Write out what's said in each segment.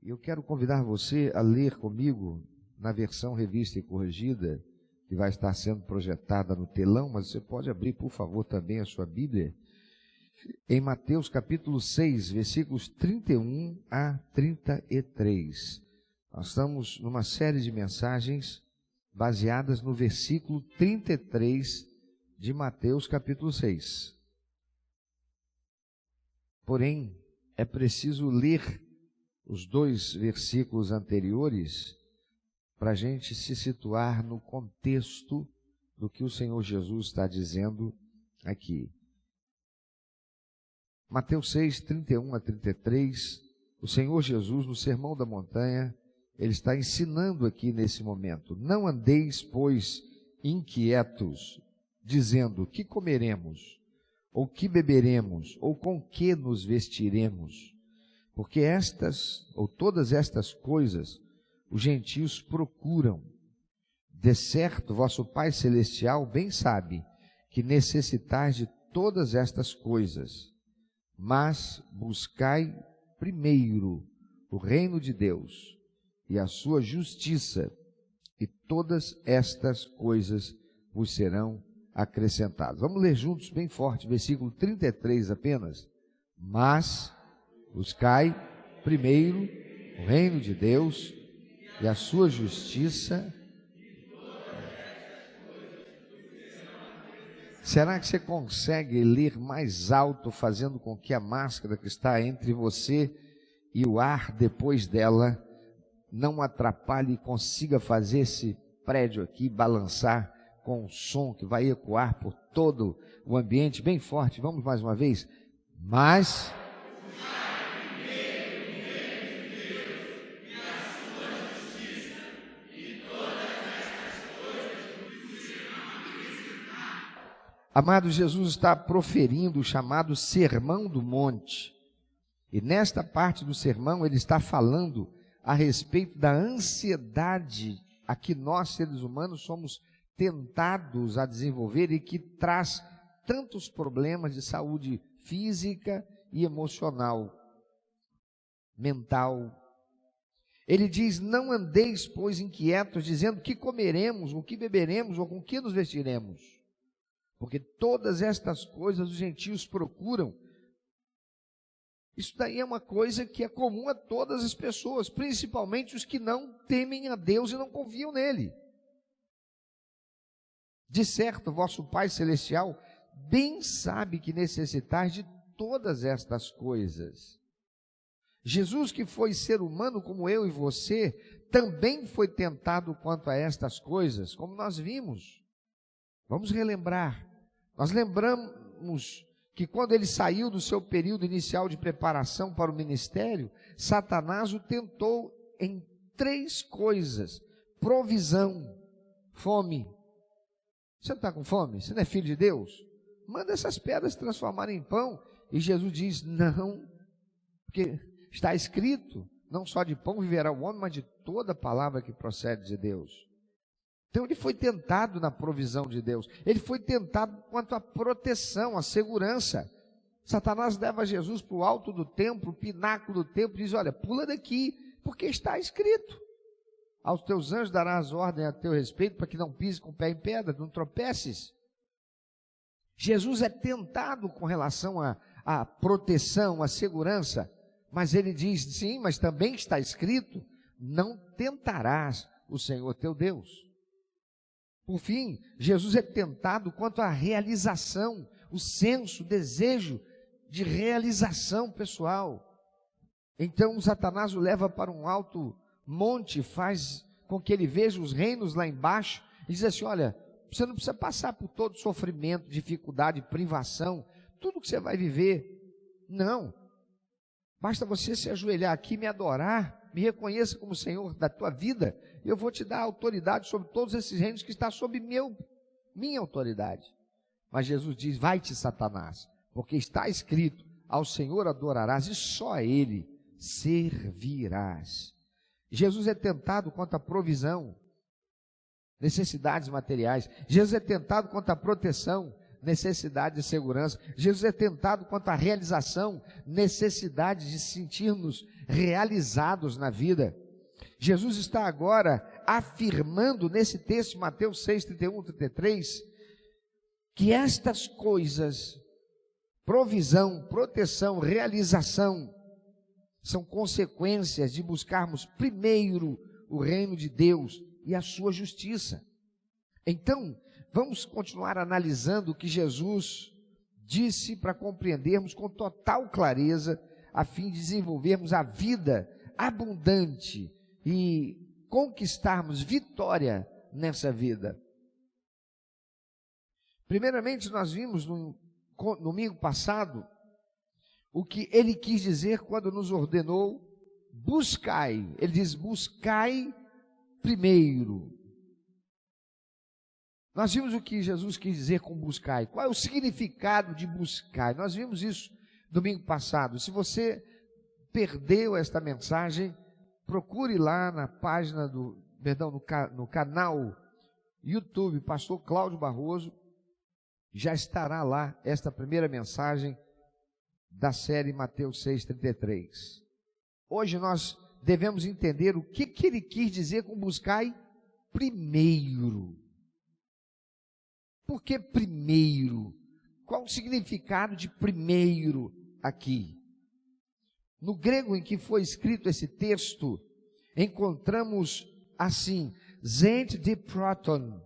Eu quero convidar você a ler comigo na versão revista e corrigida, que vai estar sendo projetada no telão, mas você pode abrir, por favor, também a sua Bíblia, em Mateus capítulo 6, versículos 31 a 33. Nós estamos numa série de mensagens baseadas no versículo 33 de Mateus capítulo 6. Porém, é preciso ler os dois versículos anteriores para a gente se situar no contexto do que o Senhor Jesus está dizendo aqui. Mateus 6, 31 a 33, o Senhor Jesus, no Sermão da Montanha, ele está ensinando aqui nesse momento: não andeis, pois, inquietos, dizendo: que comeremos, ou que beberemos, ou com que nos vestiremos? Porque estas, ou todas estas coisas, os gentios procuram. De certo, vosso Pai Celestial bem sabe que necessitais de todas estas coisas. Mas buscai primeiro o reino de Deus e a sua justiça, e todas estas coisas vos serão acrescentadas. Vamos ler juntos bem forte, versículo 33 apenas. Mas buscai primeiro o reino de Deus e a sua justiça. Será que você consegue ler mais alto, fazendo com que a máscara que está entre você e o ar depois dela não atrapalhe e consiga fazer esse prédio aqui balançar com o som que vai ecoar por todo o ambiente bem forte? Vamos mais uma vez. Mas amado, Jesus está proferindo o chamado Sermão do Monte. E nesta parte do sermão ele está falando a respeito da ansiedade a que nós, seres humanos, somos tentados a desenvolver e que traz tantos problemas de saúde física e emocional, mental. Ele diz: não andeis, pois, inquietos, dizendo: que comeremos, o que beberemos, ou com que nos vestiremos? Porque todas estas coisas os gentios procuram. Isso daí é uma coisa que é comum a todas as pessoas, principalmente os que não temem a Deus e não confiam nele. De certo, vosso Pai Celestial bem sabe que necessitais de todas estas coisas. Jesus, que foi ser humano como eu e você, também foi tentado quanto a estas coisas, como nós vimos. Vamos relembrar. Nós lembramos que quando ele saiu do seu período inicial de preparação para o ministério, Satanás o tentou em 3 coisas: provisão, fome. Você não está com fome? Você não é filho de Deus? Manda essas pedras se transformarem em pão. E Jesus diz: não, porque está escrito, não só de pão viverá o homem, mas de toda palavra que procede de Deus. Então ele foi tentado na provisão de Deus, ele foi tentado quanto à proteção, à segurança. Satanás leva Jesus para o alto do templo, o pináculo do templo, e diz: olha, pula daqui, porque está escrito: aos teus anjos darás ordem a teu respeito, para que não pise com o pé em pedra, não tropeces. Jesus é tentado com relação à proteção, à segurança, mas ele diz: sim, mas também está escrito: não tentarás o Senhor teu Deus. Por fim, Jesus é tentado quanto à realização, o senso, o desejo de realização pessoal. Então Satanás o leva para um alto monte, faz com que ele veja os reinos lá embaixo, e diz assim: olha, você não precisa passar por todo sofrimento, dificuldade, privação, tudo que você vai viver. Não, basta você se ajoelhar aqui, me adorar, me reconheça como Senhor da tua vida, e eu vou te dar autoridade sobre todos esses reinos que está sob minha autoridade. Mas Jesus diz: vai-te, Satanás, porque está escrito: ao Senhor adorarás e só a Ele servirás. Jesus é tentado quanto à provisão, necessidades materiais. Jesus é tentado quanto à proteção, necessidade de segurança. Jesus é tentado quanto à realização, necessidade de sentirmos realizados na vida. Jesus está agora afirmando nesse texto, Mateus 6, 31, 33, que estas coisas, provisão, proteção, realização, são consequências de buscarmos primeiro o reino de Deus e a sua justiça. Então, vamos continuar analisando o que Jesus disse para compreendermos com total clareza, a fim de desenvolvermos a vida abundante e conquistarmos vitória nessa vida. Primeiramente, nós vimos no domingo passado o que ele quis dizer quando nos ordenou buscai. Ele diz: buscai primeiro. Nós vimos o que Jesus quis dizer com buscai. Qual é o significado de buscai? Nós vimos isso domingo passado. Se você perdeu esta mensagem, procure lá na página no canal YouTube, Pastor Cláudio Barroso. Já estará lá esta primeira mensagem da série Mateus 6,33. Hoje nós devemos entender o que ele quis dizer com buscai primeiro. Por que primeiro? Qual o significado de primeiro aqui? No grego em que foi escrito esse texto, encontramos assim, zent de proton,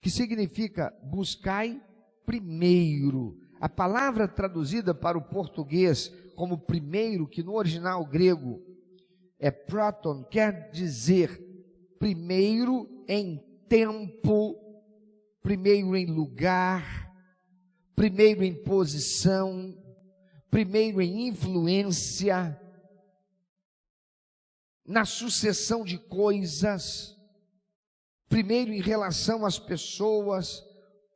que significa buscai primeiro. A palavra traduzida para o português como primeiro, que no original grego é proton, quer dizer primeiro em tempo, primeiro em lugar, primeiro em posição, primeiro em influência, na sucessão de coisas, primeiro em relação às pessoas,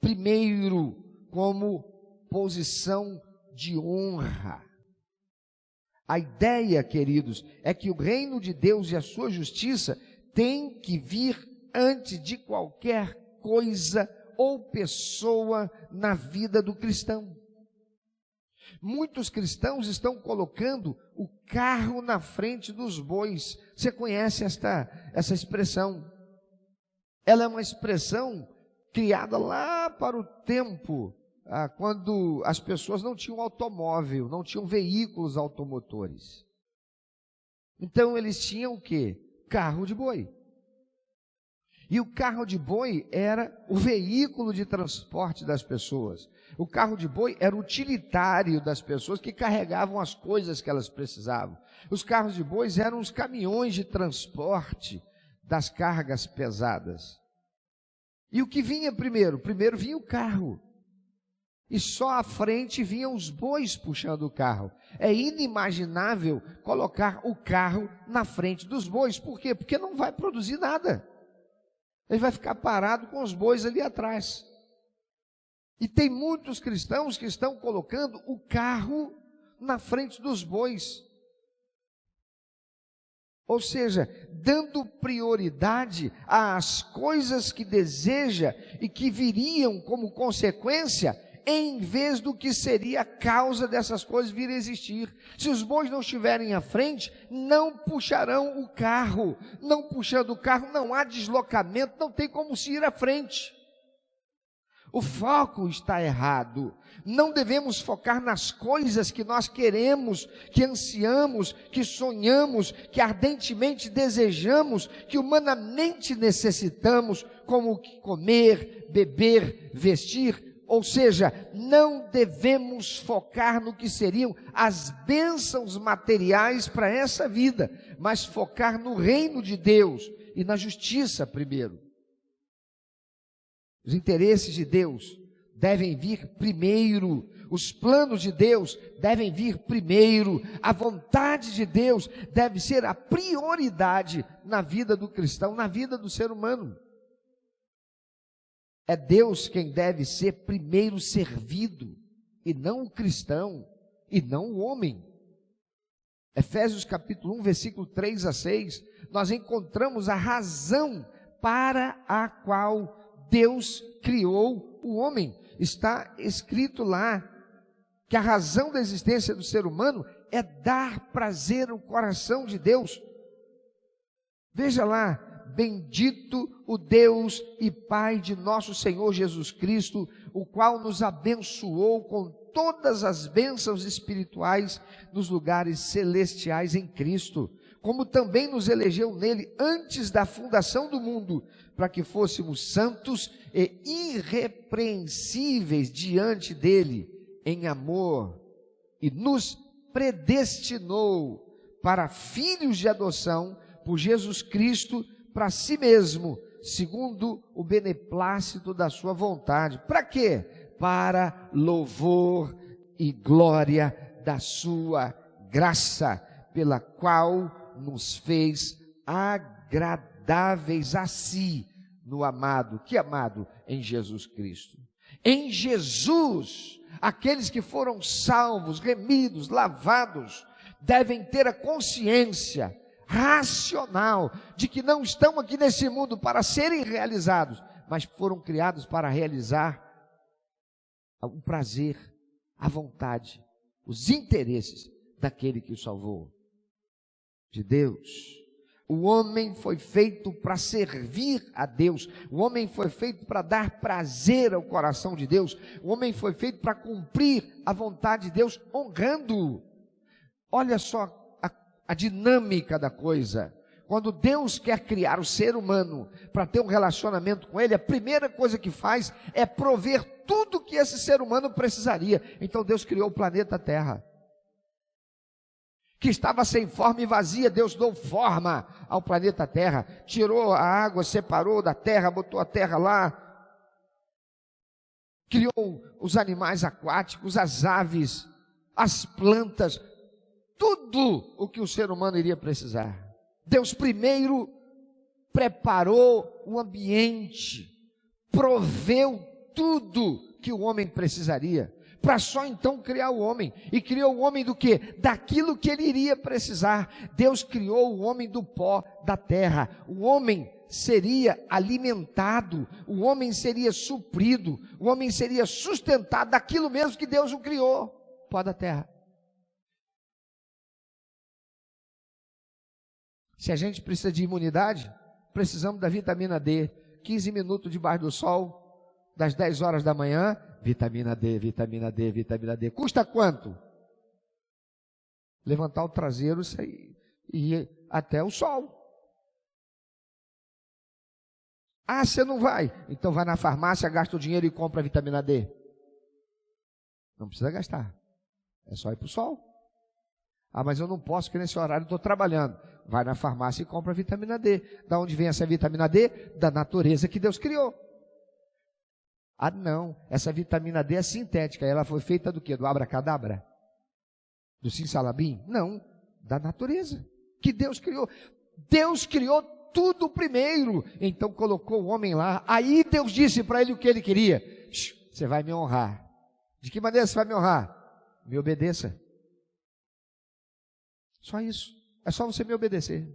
primeiro como posição de honra. A ideia, queridos, é que o reino de Deus e a sua justiça tem que vir antes de qualquer coisa ou pessoa na vida do cristão. Muitos cristãos estão colocando o carro na frente dos bois. Você conhece essa expressão? Ela é uma expressão criada lá para o tempo, quando as pessoas não tinham automóvel, não tinham veículos automotores. Então eles tinham o quê? Carro de boi. E o carro de boi era o veículo de transporte das pessoas. O carro de boi era o utilitário das pessoas que carregavam as coisas que elas precisavam. Os carros de bois eram os caminhões de transporte das cargas pesadas. E o que vinha primeiro? Primeiro vinha o carro. E só à frente vinham os bois puxando o carro. É inimaginável colocar o carro na frente dos bois. Por quê? Porque não vai produzir nada. Ele vai ficar parado com os bois ali atrás. E tem muitos cristãos que estão colocando o carro na frente dos bois. Ou seja, dando prioridade às coisas que deseja e que viriam como consequência, em vez do que seria a causa dessas coisas virem a existir. Se os bois não estiverem à frente, não puxarão o carro. Não puxando o carro, não há deslocamento, não tem como se ir à frente. O foco está errado. Não devemos focar nas coisas que nós queremos, que ansiamos, que sonhamos, que ardentemente desejamos, que humanamente necessitamos, como comer, beber, vestir. Ou seja, não devemos focar no que seriam as bênçãos materiais para essa vida, mas focar no reino de Deus e na justiça primeiro. Os interesses de Deus devem vir primeiro, os planos de Deus devem vir primeiro, a vontade de Deus deve ser a prioridade na vida do cristão, na vida do ser humano. É Deus quem deve ser primeiro servido, e não o cristão, e não o homem. Efésios capítulo 1, versículo 3 a 6, nós encontramos a razão para a qual Deus criou o homem. Está escrito lá que a razão da existência do ser humano é dar prazer ao coração de Deus. Veja lá, bendito o Deus e Pai de nosso Senhor Jesus Cristo, o qual nos abençoou com todas as bênçãos espirituais nos lugares celestiais em Cristo, como também nos elegeu nele antes da fundação do mundo, para que fôssemos santos e irrepreensíveis diante dele em amor, e nos predestinou para filhos de adoção por Jesus Cristo para si mesmo, segundo o beneplácito da sua vontade. Para quê? Para louvor e glória da sua graça, pela qual nos fez agradáveis a si no amado. Que amado? Em Jesus Cristo. Em Jesus, aqueles que foram salvos, remidos, lavados, devem ter a consciência racional de que não estão aqui nesse mundo para serem realizados, mas foram criados para realizar o prazer, a vontade, os interesses daquele que o salvou. De Deus. O homem foi feito para servir a Deus. O homem foi feito para dar prazer ao coração de Deus. O homem foi feito para cumprir a vontade de Deus, honrando-o. Olha só a dinâmica da coisa. Quando Deus quer criar o ser humano para ter um relacionamento com ele, a primeira coisa que faz é prover tudo que esse ser humano precisaria. Então Deus criou o planeta Terra, que estava sem forma e vazia. Deus deu forma ao planeta Terra, tirou a água, separou da terra, botou a terra lá, criou os animais aquáticos, as aves, as plantas, tudo o que o ser humano iria precisar. Deus primeiro preparou o ambiente, proveu tudo que o homem precisaria, para só então criar o homem. E criou o homem do quê? Daquilo que ele iria precisar. Deus criou o homem do pó da terra. O homem seria alimentado, o homem seria suprido, o homem seria sustentado daquilo mesmo que Deus o criou, pó da terra. Se a gente precisa de imunidade, precisamos da vitamina D. 15 minutos debaixo do sol, das 10 horas da manhã, vitamina D, vitamina D, vitamina D. Custa quanto? Levantar o traseiro e ir até o sol. Ah, você não vai? Então vai na farmácia, gasta o dinheiro e compra a vitamina D. Não precisa gastar. É só ir para o sol. Ah, mas eu não posso, porque nesse horário eu estou trabalhando. Vai na farmácia e compra a vitamina D. Da onde vem essa vitamina D? Da natureza que Deus criou. Ah, não. Essa vitamina D é sintética. Ela foi feita do quê? Do abracadabra? Do simsalabim? Não. Da natureza que Deus criou. Deus criou tudo primeiro. Então colocou o homem lá. Aí Deus disse para ele o que ele queria. Você vai me honrar. De que maneira você vai me honrar? Me obedeça. Só isso. É só você me obedecer.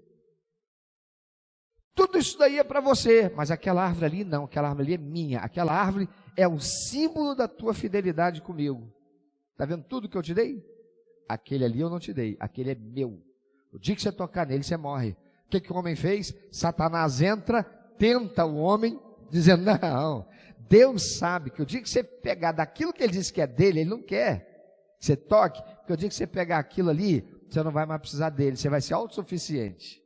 Tudo isso daí é para você, mas aquela árvore ali não, aquela árvore ali é minha. Aquela árvore é o símbolo da tua fidelidade comigo. Está vendo tudo que eu te dei? Aquele ali eu não te dei, aquele é meu. O dia que você tocar nele, você morre. O que o homem fez? Satanás entra, tenta o homem, dizendo, não, Deus sabe que o dia que você pegar daquilo que ele disse que é dele, ele não quer que você toque, porque o dia que você pegar aquilo ali, você não vai mais precisar dele, você vai ser autossuficiente.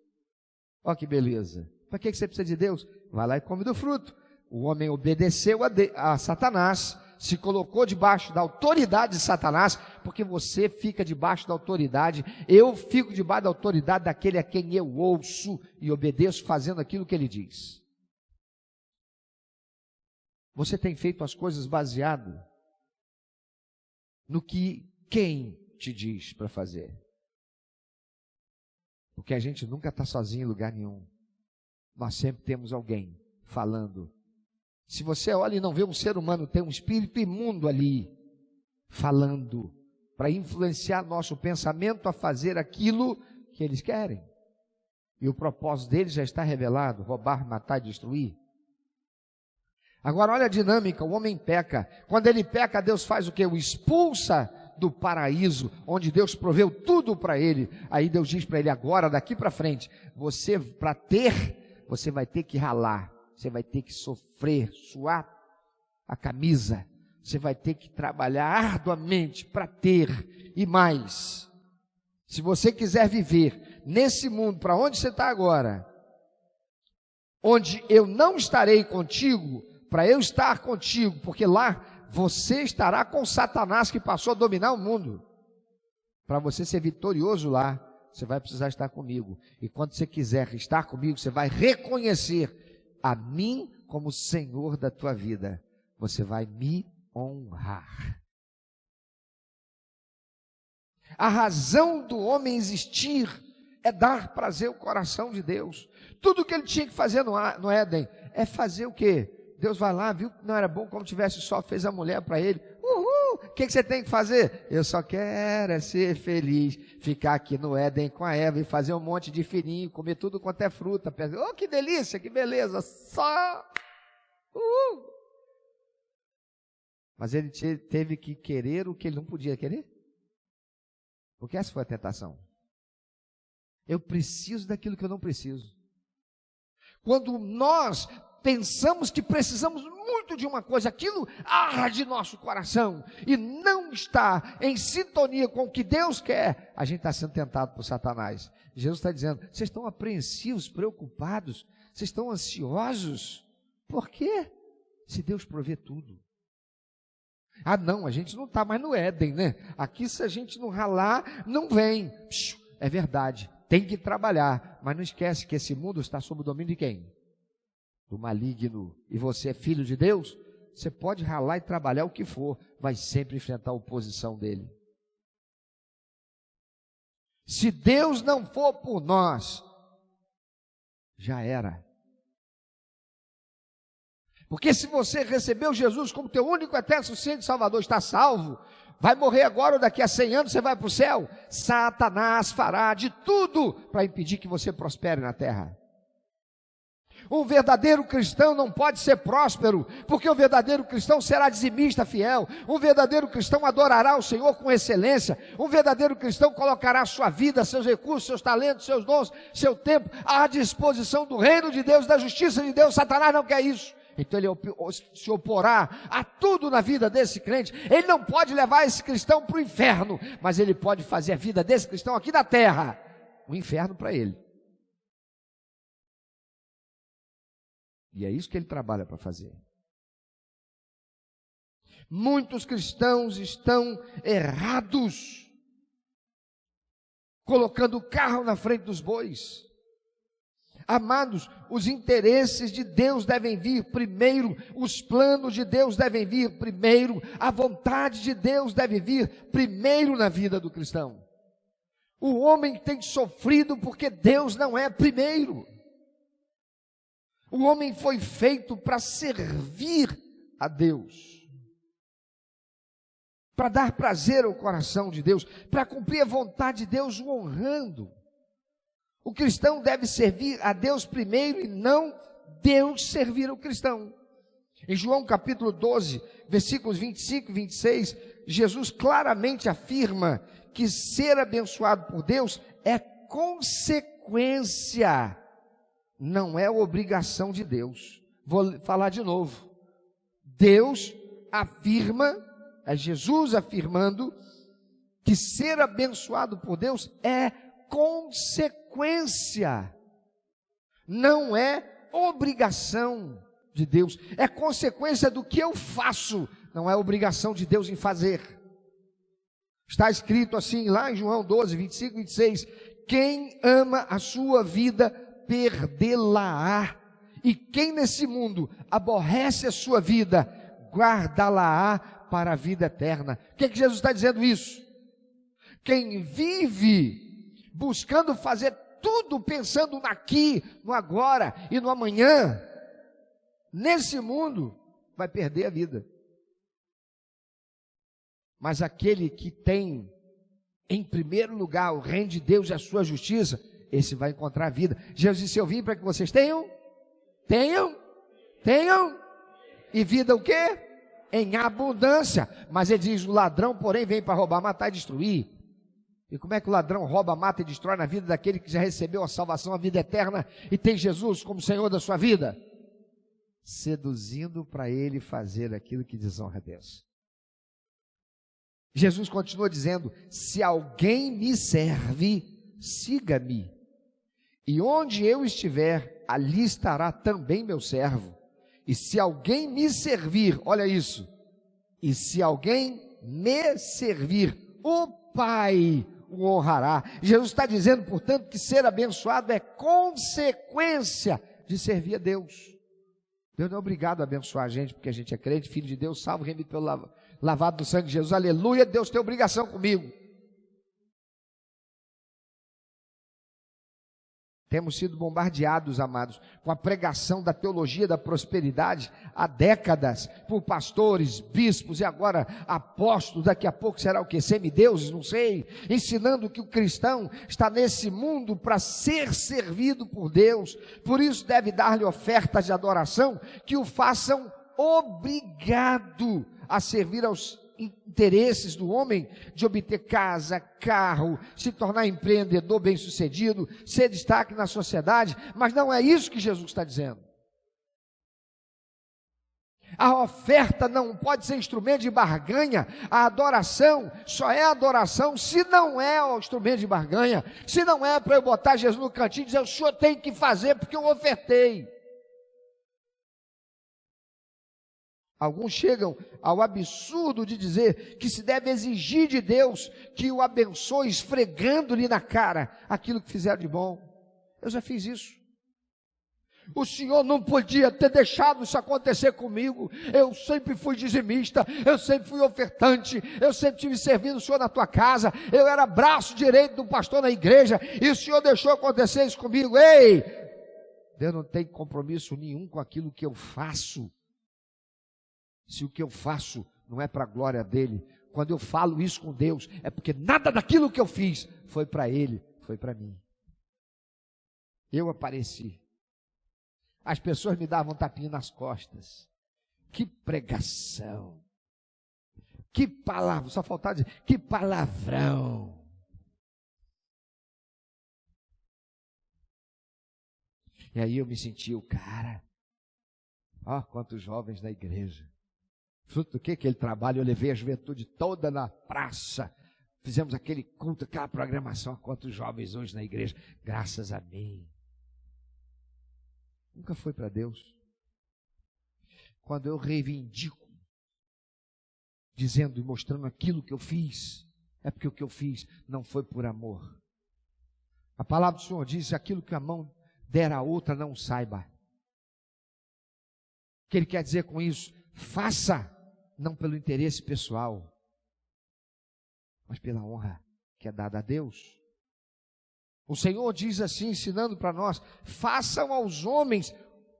Olha que beleza. Para que você precisa de Deus? Vai lá e come do fruto. O homem obedeceu a Satanás, se colocou debaixo da autoridade de Satanás, porque você fica debaixo da autoridade, eu fico debaixo da autoridade daquele a quem eu ouço e obedeço, fazendo aquilo que ele diz. Você tem feito as coisas baseado no que quem te diz para fazer. Porque a gente nunca está sozinho em lugar nenhum. Nós sempre temos alguém falando. Se você olha e não vê um ser humano, tem um espírito imundo ali, falando, para influenciar nosso pensamento a fazer aquilo que eles querem. E o propósito deles já está revelado: roubar, matar e destruir. Agora olha a dinâmica, o homem peca. Quando ele peca, Deus faz o quê? O expulsa do paraíso, onde Deus proveu tudo para ele. Aí Deus diz para ele: agora, daqui para frente, você vai ter que ralar, você vai ter que sofrer, suar a camisa, você vai ter que trabalhar arduamente para ter, e mais, se você quiser viver nesse mundo, para onde você está agora, onde eu não estarei contigo, para eu estar contigo, porque lá você estará com Satanás, que passou a dominar o mundo. Para você ser vitorioso lá, você vai precisar estar comigo. E quando você quiser estar comigo, você vai reconhecer a mim como Senhor da tua vida. Você vai me honrar. A razão do homem existir é dar prazer ao coração de Deus. Tudo que ele tinha que fazer no Éden é fazer o quê? Deus vai lá, viu que não era bom como tivesse só, fez a mulher para ele. O que você tem que fazer? Eu só quero é ser feliz, ficar aqui no Éden com a Eva e fazer um monte de filhinho, comer tudo quanto é fruta. Oh, que delícia, que beleza, só. Mas ele teve que querer o que ele não podia querer. Porque essa foi a tentação. Eu preciso daquilo que eu não preciso. Quando nós pensamos que precisamos muito de uma coisa, aquilo arde nosso coração e não está em sintonia com o que Deus quer, a gente está sendo tentado por Satanás. Jesus está dizendo: vocês estão apreensivos, preocupados, vocês estão ansiosos. Por quê? Se Deus provê tudo. Ah não, a gente não está mais no Éden, né? Aqui, se a gente não ralar, não vem. É verdade, tem que trabalhar, mas não esquece que esse mundo está sob o domínio de quem? Do maligno. E você é filho de Deus, você pode ralar e trabalhar o que for, vai sempre enfrentar a oposição dele. Se Deus não for por nós, já era. Porque se você recebeu Jesus como teu único eterno suficiente Salvador, está salvo, vai morrer agora ou daqui a 100 anos você vai para o céu, Satanás fará de tudo para impedir que você prospere na terra. Um verdadeiro cristão não pode ser próspero, porque o verdadeiro cristão será dizimista fiel. Um verdadeiro cristão adorará o Senhor com excelência. Um verdadeiro cristão colocará sua vida, seus recursos, seus talentos, seus dons, seu tempo à disposição do reino de Deus, da justiça de Deus. Satanás não quer isso. Então ele se oporá a tudo na vida desse crente. Ele não pode levar esse cristão para o inferno, mas ele pode fazer a vida desse cristão aqui na terra um inferno para ele. E é isso que ele trabalha para fazer. Muitos cristãos estão errados, colocando o carro na frente dos bois. Amados, os interesses de Deus devem vir primeiro, os planos de Deus devem vir primeiro, a vontade de Deus deve vir primeiro na vida do cristão. O homem tem sofrido porque Deus não é primeiro. O homem foi feito para servir a Deus, para dar prazer ao coração de Deus, para cumprir a vontade de Deus, o honrando. O cristão deve servir a Deus primeiro e não Deus servir o cristão. Em João capítulo 12, versículos 25 e 26, Jesus claramente afirma que ser abençoado por Deus é consequência, não é obrigação de Deus. Vou falar de novo. Deus afirma, é Jesus afirmando, que ser abençoado por Deus é consequência, não é obrigação de Deus. É consequência do que eu faço, não é obrigação de Deus em fazer. Está escrito assim lá em João 12, 25 e 26, quem ama a sua vida, perdê-la-á, e quem nesse mundo aborrece a sua vida, guardá-la-á para a vida eterna. O que Jesus está dizendo isso? Quem vive buscando fazer tudo pensando no aqui, no agora e no amanhã, nesse mundo vai perder a vida. Mas aquele que tem em primeiro lugar o reino de Deus e a sua justiça, esse vai encontrar a vida. Jesus disse: eu vim para que vocês tenham, e vida o quê? em abundância. Mas ele diz, o ladrão, porém, vem para roubar, matar e destruir. E como é que o ladrão rouba, mata e destrói na vida daquele que já recebeu a salvação, a vida eterna, e tem Jesus como Senhor da sua vida? Seduzindo para ele fazer aquilo que desonra a Deus. Jesus continua dizendo, se alguém me serve, siga-me. E onde eu estiver, ali estará também meu servo. E se alguém me servir, olha isso, e se alguém me servir, o Pai o honrará. Jesus está dizendo, portanto, que ser abençoado é consequência de servir a Deus. Deus não é obrigado a abençoar a gente, porque a gente é crente, filho de Deus, salvo, remido pelo lavado do sangue de Jesus, aleluia, Deus tem obrigação comigo. Temos sido bombardeados, amados, com a pregação da teologia da prosperidade há décadas, por pastores, bispos e agora apóstolos, daqui a pouco será o que? Semideuses, não sei, ensinando que o cristão está nesse mundo para ser servido por Deus, por isso deve dar-lhe ofertas de adoração que o façam obrigado a servir aos interesses do homem, de obter casa, carro, se tornar empreendedor bem-sucedido, ser destaque na sociedade, mas não é isso que Jesus está dizendo. A oferta não pode ser instrumento de barganha, a adoração só é adoração se não é o instrumento de barganha, se não é para eu botar Jesus no cantinho e dizer, o senhor tem que fazer porque eu ofertei. Alguns chegam ao absurdo de dizer que se deve exigir de Deus que o abençoe, esfregando-lhe na cara aquilo que fizeram de bom. Eu já fiz isso. O senhor não podia ter deixado isso acontecer comigo. Eu sempre fui dizimista, eu sempre fui ofertante, eu sempre estive servindo o senhor na tua casa, eu era braço direito do pastor na igreja, e o senhor deixou acontecer isso comigo. Ei! Deus não tem compromisso nenhum com aquilo que eu faço. Se o que eu faço não é para a glória dele, quando eu falo isso com Deus, é porque nada daquilo que eu fiz foi para ele, foi para mim. Eu apareci. As pessoas me davam um tapinha nas costas. Que pregação. Que palavra, só faltava dizer, que palavrão. E aí eu me senti o cara. Ó, quantos jovens na igreja. Fruto do que aquele trabalho, eu levei a juventude toda na praça, fizemos aquele culto, aquela programação, quantos jovens hoje na igreja, graças a mim. Nunca foi para Deus. Quando eu reivindico, dizendo e mostrando aquilo que eu fiz, é porque o que eu fiz não foi por amor. A palavra do Senhor diz, aquilo que a mão der a outra não saiba. O que ele quer dizer com isso? Faça, não pelo interesse pessoal, mas pela honra que é dada a Deus. O Senhor diz assim, ensinando para nós, façam aos homens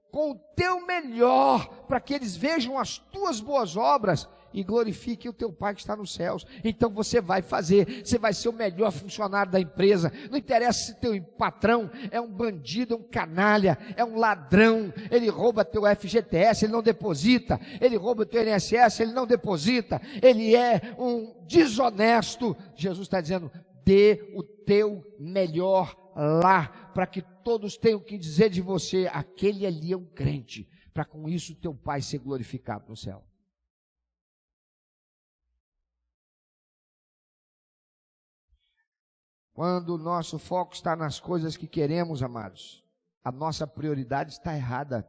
com o teu melhor, para que eles vejam as tuas boas obras e glorifiquem o teu Pai que está nos céus. Então você vai fazer, você vai ser o melhor funcionário da empresa, não interessa se teu patrão é um bandido, é um canalha, é um ladrão, ele rouba teu FGTS, ele não deposita, ele rouba teu INSS, ele não deposita, ele é um desonesto. Jesus está dizendo, dê o teu melhor lá, para que todos tenham que dizer de você, aquele ali é um crente, para com isso teu Pai ser glorificado no céu. Quando o nosso foco está nas coisas que queremos, amados, a nossa prioridade está errada.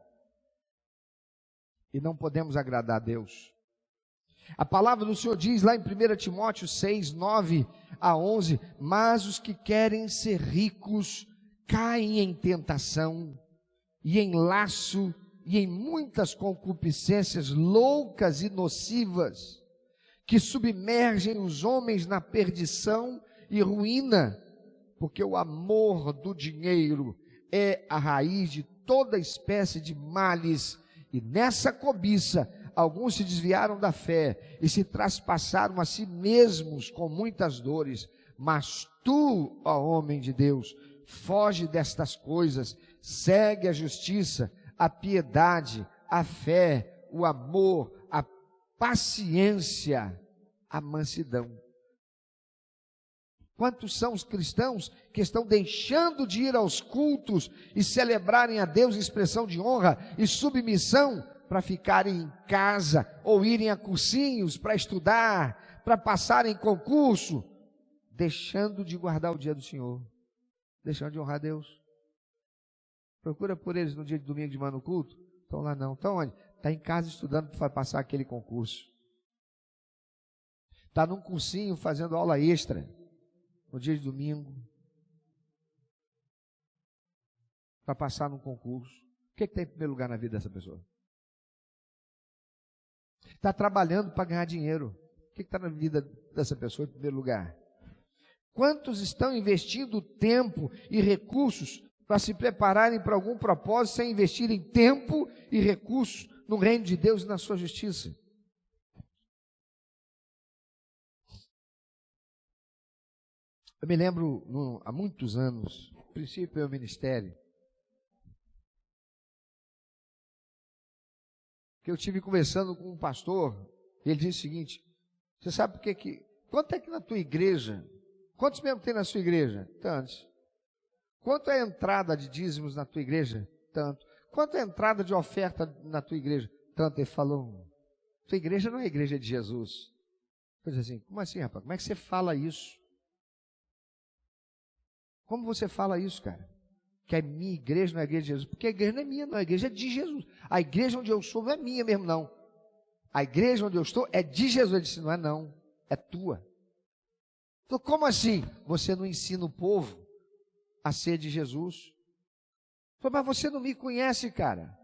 E não podemos agradar a Deus. A palavra do Senhor diz lá em 1 Timóteo 6, 9 a 11, mas os que querem ser ricos caem em tentação e em laço e em muitas concupiscências loucas e nocivas, que submergem os homens na perdição e ruína, porque o amor do dinheiro é a raiz de toda espécie de males, e nessa cobiça alguns se desviaram da fé e se traspassaram a si mesmos com muitas dores. Mas tu, ó homem de Deus, foge destas coisas, segue a justiça, a piedade, a fé, o amor, a paciência, a mansidão. Quantos são os cristãos que estão deixando de ir aos cultos e celebrarem a Deus em expressão de honra e submissão para ficarem em casa ou irem a cursinhos para estudar, para passarem concurso, deixando de guardar o dia do Senhor, deixando de honrar a Deus? Procura por eles no dia de domingo de manhã no culto. Estão lá não. Estão onde? Está em casa estudando para passar aquele concurso. Está num cursinho fazendo aula extra no dia de domingo para passar num concurso. O que tem em primeiro lugar na vida dessa pessoa? Está trabalhando para ganhar dinheiro. O que está na vida dessa pessoa em primeiro lugar? Quantos estão investindo tempo e recursos para se prepararem para algum propósito sem investirem tempo e recursos no reino de Deus e na sua justiça? Eu me lembro, há muitos anos, no princípio do meu ministério, que eu estive conversando com um pastor, e ele disse o seguinte: você sabe por que quanto é que na tua igreja, quantos membros tem na sua igreja? Tantos. Quanto é a entrada de dízimos na tua igreja? Tanto. Quanto é a entrada de oferta na tua igreja? Tanto. Ele falou: tua igreja não é a igreja de Jesus. Eu disse assim: como assim, rapaz? Como é que você fala isso? Como você fala isso, cara? Que a minha igreja não é a igreja de Jesus. Porque a igreja não é minha, não. A igreja é de Jesus. A igreja onde eu sou não é minha mesmo, não. A igreja onde eu estou é de Jesus. Ele disse: não é não, é tua. Então, como assim? Você não ensina o povo a ser de Jesus? Falei: mas você não me conhece, cara.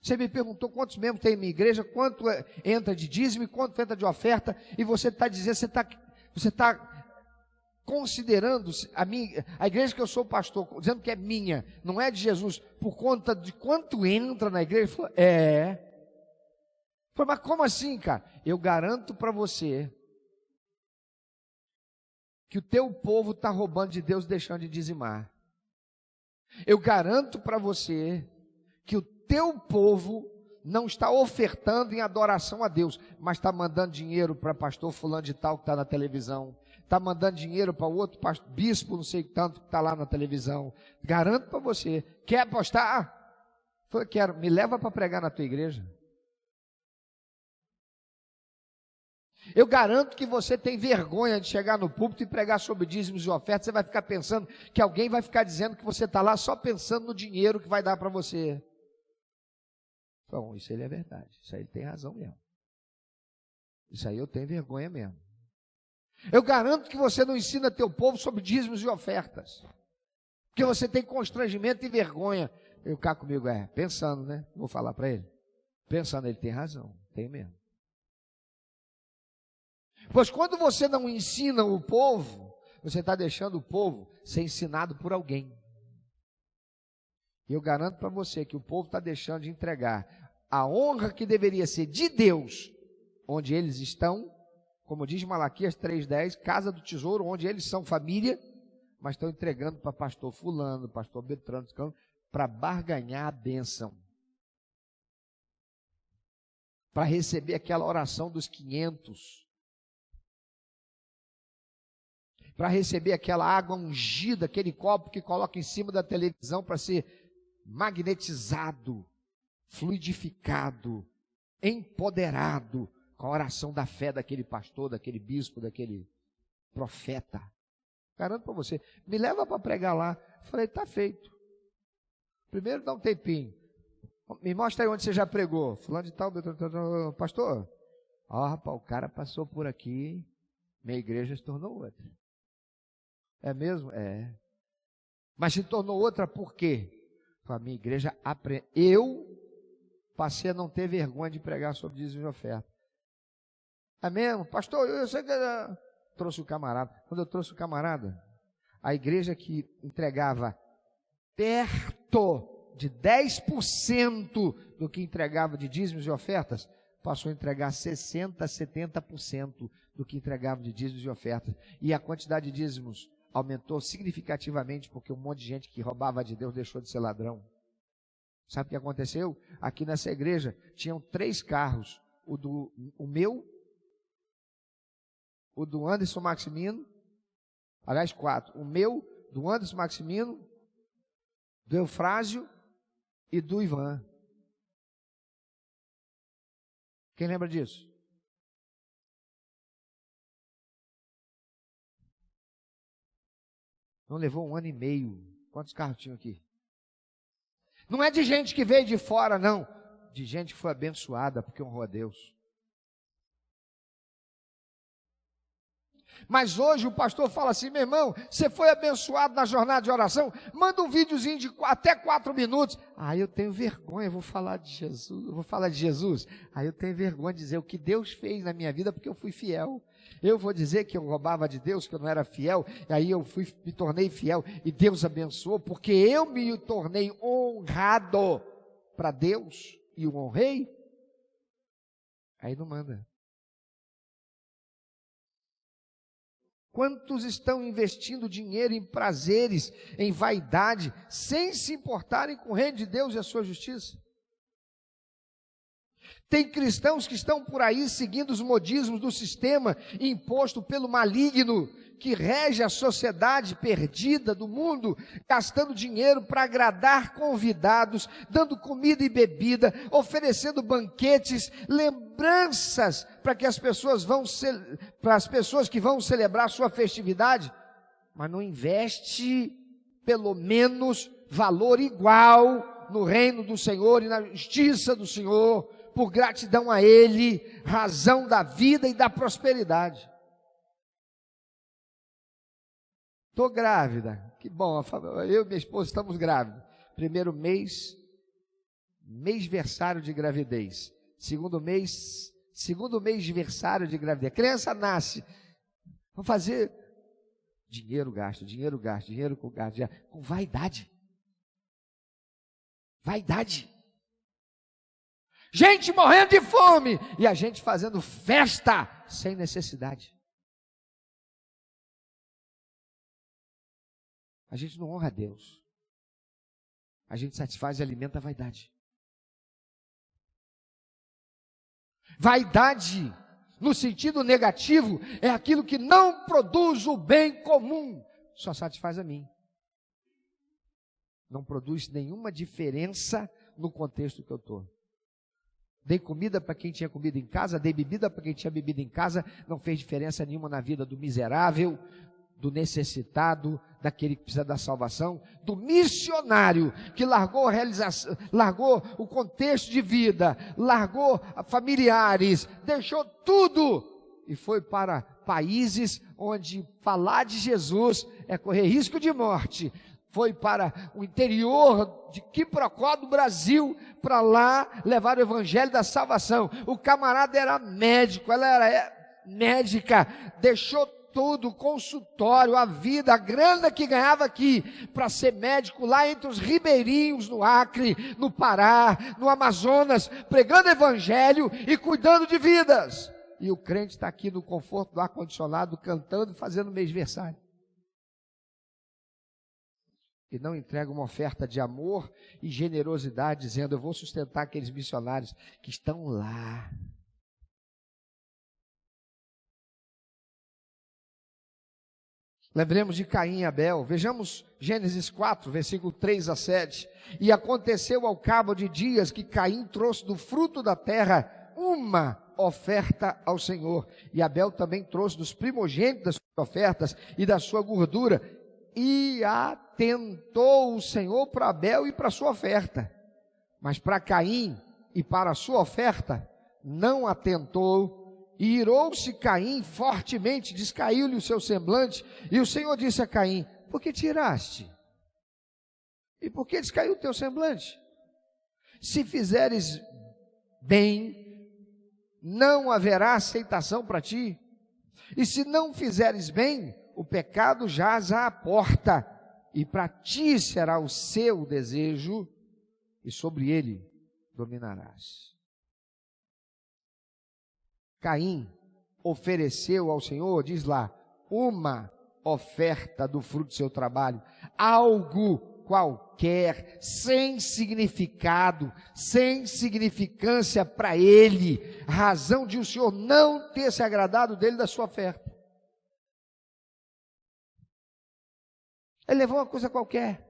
Você me perguntou quantos membros tem em minha igreja, quanto entra de dízimo e quanto entra de oferta, e você está dizendo, você está considerando a igreja que eu sou pastor, dizendo que é minha, não é de Jesus, por conta de quanto entra na igreja? Ele falou: é. Falei: mas como assim, cara? Eu garanto para você que o teu povo está roubando de Deus, deixando de dizimar. Eu garanto para você que o teu povo não está ofertando em adoração a Deus, mas está mandando dinheiro para pastor fulano de tal que está na televisão, está mandando dinheiro para outro bispo não sei tanto que está lá na televisão. Garanto para você. Quer apostar? Falei: quero. Me leva para pregar na tua igreja. Eu garanto que você tem vergonha de chegar no púlpito e pregar sobre dízimos e ofertas. Você vai ficar pensando que alguém vai ficar dizendo que você está lá só pensando no dinheiro que vai dar para você. Bom, isso aí é verdade. Isso aí ele tem razão mesmo. Isso aí eu tenho vergonha mesmo. Eu garanto que você não ensina teu povo sobre dízimos e ofertas. Porque você tem constrangimento e vergonha. Eu cá comigo, pensando, né? Vou falar para ele. Pensando, ele tem razão. Tem mesmo. Pois quando você não ensina o povo, você está deixando o povo ser ensinado por alguém. E eu garanto para você que o povo está deixando de entregar a honra que deveria ser de Deus, onde eles estão, como diz Malaquias 3,10, casa do tesouro, onde eles são família, mas estão entregando para pastor fulano, pastor Beltrano, para barganhar a bênção. Para receber aquela oração dos 500. Para receber aquela água ungida, aquele copo que coloca em cima da televisão para ser magnetizado, fluidificado, empoderado com a oração da fé daquele pastor, daquele bispo, daquele profeta. Garanto para você. Me leva para pregar lá. Falei: está feito. Primeiro dá um tempinho. Me mostra aí onde você já pregou. Fulano de tal, pastor. Rapaz, o cara passou por aqui, minha igreja se tornou outra. É mesmo? É. Mas se tornou outra por quê? A minha igreja aprendeu. Eu passei a não ter vergonha de pregar sobre dízimo e oferta. É mesmo? Pastor, eu sei que trouxe o camarada. Quando eu trouxe o camarada, a igreja que entregava perto de 10% do que entregava de dízimos e ofertas, passou a entregar 60%, 70% do que entregava de dízimos e ofertas. E a quantidade de dízimos aumentou significativamente, porque um monte de gente que roubava de Deus deixou de ser ladrão. Sabe o que aconteceu? Aqui nessa igreja tinham 3 carros. o meu, o do Anderson Maximino, aliás, 4, o meu, do Anderson Maximino, do Eufrásio e do Ivan. Quem lembra disso? Não levou 1 ano e meio. Quantos carros tinham aqui? Não é de gente que veio de fora, não. De gente que foi abençoada porque honrou a Deus. Mas hoje o pastor fala assim: meu irmão, você foi abençoado na jornada de oração? Manda um videozinho de até 4 minutos. Eu tenho vergonha, eu vou falar de Jesus. Eu tenho vergonha de dizer o que Deus fez na minha vida porque eu fui fiel. Eu vou dizer que eu roubava de Deus, que eu não era fiel, e aí eu me tornei fiel, e Deus abençoou, porque eu me tornei honrado para Deus, e o honrei. Aí não manda. Quantos estão investindo dinheiro em prazeres, em vaidade, sem se importarem com o reino de Deus e a sua justiça? Tem cristãos que estão por aí seguindo os modismos do sistema imposto pelo maligno, que rege a sociedade perdida do mundo, gastando dinheiro para agradar convidados, dando comida e bebida, oferecendo banquetes, lembranças para que as pessoas que vão celebrar sua festividade, mas não investe pelo menos valor igual no reino do Senhor e na justiça do Senhor, por gratidão a Ele, razão da vida e da prosperidade. Estou grávida, que bom, eu e minha esposa estamos grávidos. Primeiro mêsversário de gravidez. Segundo mêsversário de gravidez. A criança nasce, vamos fazer dinheiro gasto, com vaidade. Vaidade. Gente morrendo de fome e a gente fazendo festa sem necessidade. A gente não honra a Deus. A gente satisfaz e alimenta a vaidade. Vaidade, no sentido negativo, é aquilo que não produz o bem comum, só satisfaz a mim. Não produz nenhuma diferença no contexto que eu estou. Dei comida para quem tinha comida em casa, dei bebida para quem tinha bebida em casa, não fez diferença nenhuma na vida do miserável, do necessitado, daquele que precisa da salvação, do missionário que largou a realização, largou o contexto de vida, largou familiares, deixou tudo e foi para países onde falar de Jesus é correr risco de morte. Foi para o interior de Quiprocó do Brasil, para lá levar o evangelho da salvação. O camarada era médico, ela era médica, deixou tudo, o consultório, a vida, a grana que ganhava aqui, para ser médico lá entre os ribeirinhos, no Acre, no Pará, no Amazonas, pregando evangelho e cuidando de vidas. E o crente está aqui no conforto do ar-condicionado, cantando, fazendo mêsversário. E não entrega uma oferta de amor e generosidade, dizendo: eu vou sustentar aqueles missionários que estão lá. Lembremos de Caim e Abel. Vejamos Gênesis 4, versículo 3 a 7. E aconteceu ao cabo de dias que Caim trouxe do fruto da terra uma oferta ao Senhor. E Abel também trouxe dos primogênitos das suas ofertas e da sua gordura. E atentou o Senhor para Abel e para a sua oferta. Mas para Caim e para a sua oferta não atentou. E irou-se Caim fortemente, descaiu-lhe o seu semblante, e o Senhor disse a Caim: por que tiraste? E por que descaiu o teu semblante? Se fizeres bem, não haverá aceitação para ti, e se não fizeres bem, o pecado jaz à porta, e para ti será o seu desejo, e sobre ele dominarás. Caim ofereceu ao Senhor, diz lá, uma oferta do fruto do seu trabalho, algo qualquer, sem significado, sem significância para ele, razão de o Senhor não ter se agradado dele da sua oferta. Ele levou uma coisa qualquer.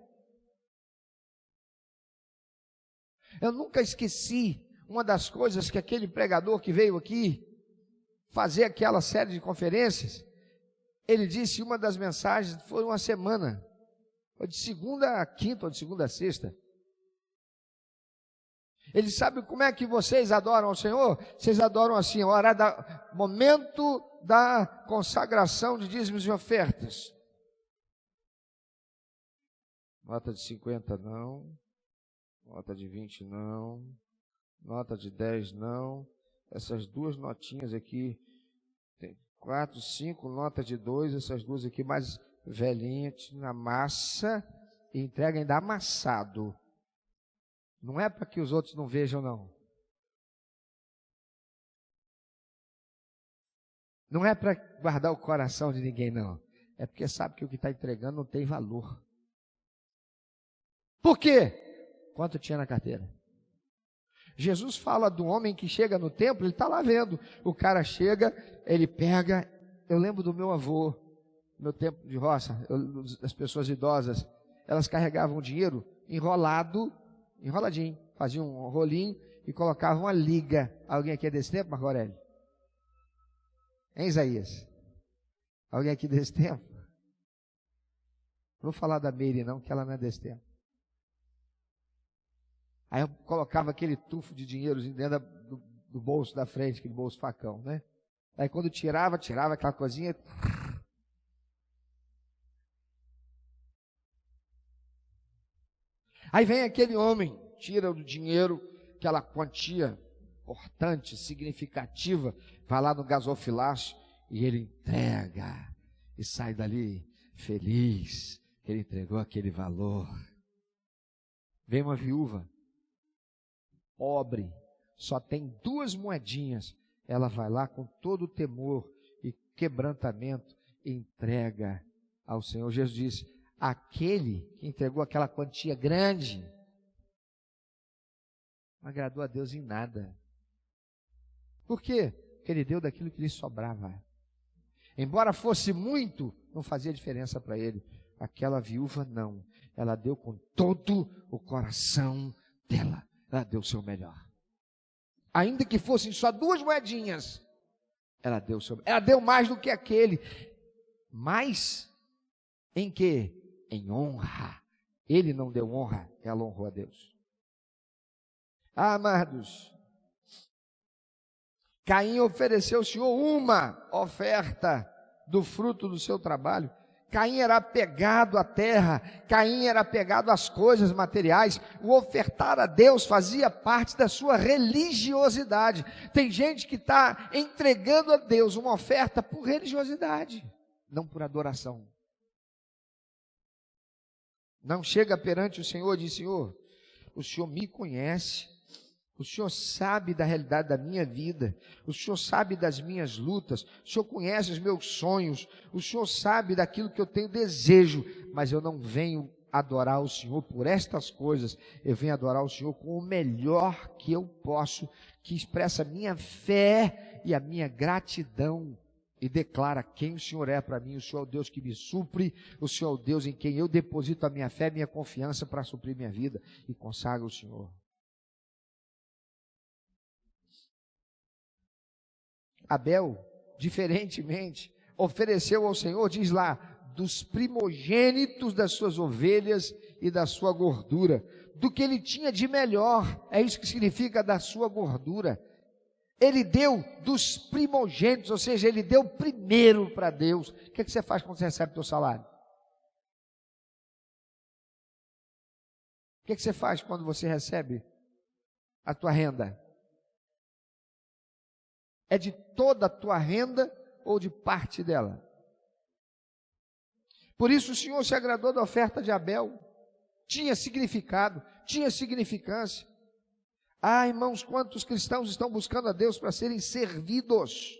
Eu nunca esqueci uma das coisas que aquele pregador que veio aqui fazer aquela série de conferências, ele disse, uma das mensagens foi uma semana, foi de segunda a quinta ou de segunda a sexta. Ele sabe como é que vocês adoram ao Senhor? Vocês adoram assim, momento da consagração de dízimos e ofertas. Nota de 50 não, nota de 20 não, nota de 10 não, essas duas notinhas aqui, tem 4, 5 notas de 2, essas duas aqui mais velhinhas, na massa, e entrega ainda amassado. Não é para que os outros não vejam, não. Não é para guardar o coração de ninguém, não. É porque sabe que o que está entregando não tem valor. Por quê? Quanto tinha na carteira? Jesus fala do homem que chega no templo, ele está lá vendo. O cara chega, ele pega. Eu lembro do meu avô, meu tempo de roça, as pessoas idosas, elas carregavam dinheiro enroladinho, faziam um rolinho e colocavam uma liga. Alguém aqui é desse tempo, Marco Aurélio? Hein, Isaías? Alguém aqui desse tempo? Não vou falar da Meire não, que ela não é desse tempo. Aí eu colocava aquele tufo de dinheiro dentro do bolso da frente, aquele bolso facão, né? Aí quando tirava aquela coisinha. Aí vem aquele homem, tira do dinheiro, aquela quantia importante, significativa, vai lá no gasofilácio e ele entrega e sai dali feliz, que ele entregou aquele valor. Vem uma viúva, pobre, só tem 2 moedinhas, ela vai lá com todo o temor e quebrantamento e entrega ao Senhor. Jesus disse, aquele que entregou aquela quantia grande, não agradou a Deus em nada. Por quê? Porque ele deu daquilo que lhe sobrava. Embora fosse muito, não fazia diferença para ele. Aquela viúva não, ela deu com todo o coração dela. Ela deu o seu melhor. Ainda que fossem só 2 moedinhas, ela deu mais do que aquele. Mas em quê? Em honra. Ele não deu honra, ela honrou a Deus. Amados, Caim ofereceu ao Senhor uma oferta do fruto do seu trabalho. Caim era apegado à terra, Caim era apegado às coisas materiais. O ofertar a Deus fazia parte da sua religiosidade. Tem gente que está entregando a Deus uma oferta por religiosidade, não por adoração. Não chega perante o Senhor e diz, Senhor, o Senhor me conhece, o Senhor sabe da realidade da minha vida, o Senhor sabe das minhas lutas, o Senhor conhece os meus sonhos, o Senhor sabe daquilo que eu tenho desejo, mas eu não venho adorar o Senhor por estas coisas, eu venho adorar o Senhor com o melhor que eu posso, que expressa a minha fé e a minha gratidão, e declara quem o Senhor é para mim. O Senhor é o Deus que me supre, o Senhor é o Deus em quem eu deposito a minha fé, minha confiança para suprir minha vida, e consagra o Senhor. Abel, diferentemente, ofereceu ao Senhor, diz lá, dos primogênitos das suas ovelhas e da sua gordura, do que ele tinha de melhor. É isso que significa da sua gordura. Ele deu dos primogênitos, ou seja, ele deu primeiro para Deus. O que você faz quando você recebe o teu salário? O que você faz quando você recebe a tua renda? É de toda a tua renda ou de parte dela? Por isso o Senhor se agradou da oferta de Abel. Tinha significado, tinha significância. Ah, irmãos, quantos cristãos estão buscando a Deus para serem servidos?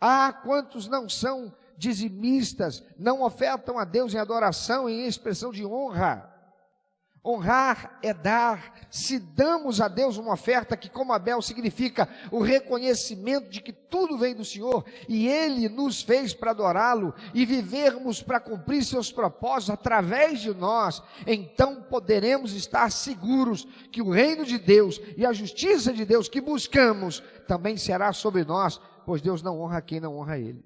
Ah, quantos não são dizimistas, não ofertam a Deus em adoração e em expressão de honra? Honrar é dar. Se damos a Deus uma oferta que, como Abel, significa o reconhecimento de que tudo vem do Senhor e Ele nos fez para adorá-lo e vivermos para cumprir seus propósitos através de nós, então poderemos estar seguros que o reino de Deus e a justiça de Deus que buscamos também será sobre nós, pois Deus não honra quem não honra Ele.